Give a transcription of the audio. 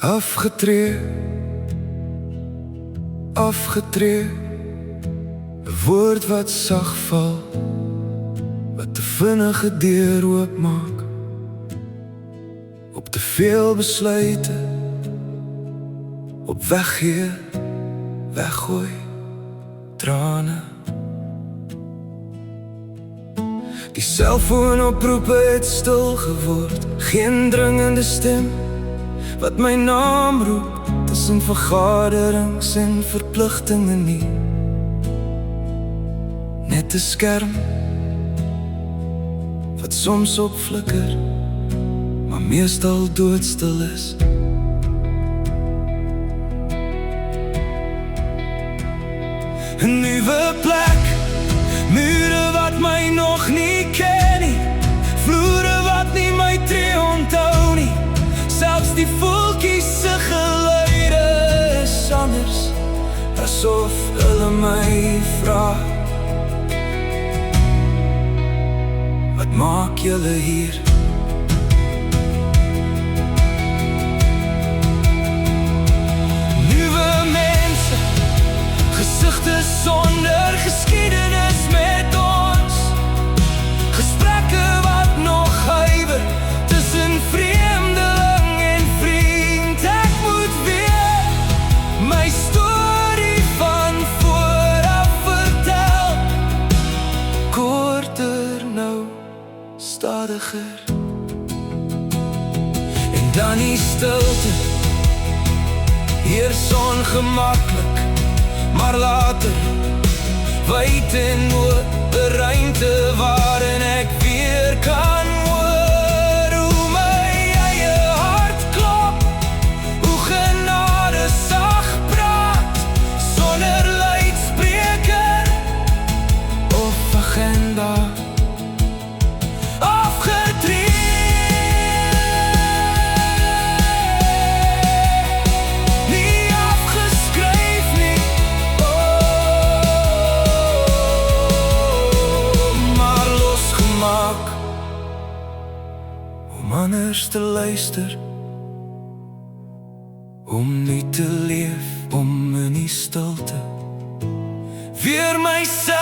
Afgetree, afgetree, 'n woord wat sag val, wat te vinnige deur oopmaak, op te veel besluite, op weggee, weggooi, trane. Die selfoonoproepe het stil geword, geen dringende stem wat my naam roep, tussen vergaderings en verpligtinge nie. Net 'n skerm wat soms opflikker, maar meestal doodstil is. 'n nuwe plek, mure wat my nog nie ken nie, vloere wat nie my tree onthou nie. Selfs die voeltjies se geluide is anders, asof hulle my vra: wat maak julle hier? Nuwe mense, gesigte sonder geskiedenis met ons, gesprekke wat nog huiwer tussen vreemdeling en vriend. Ek moet weer my storie van vooraf vertel, korter nou, stadiger. En dan die stilte, heers ongemaklik, maar later wyd en oop, 'n ruimte waarin ek weer kan hoor hoe my eie hart klop, hoe genade sag praat, sonder luidspreker of agenda. Om anders te luister, om nie te leef, om in die stilte weer myself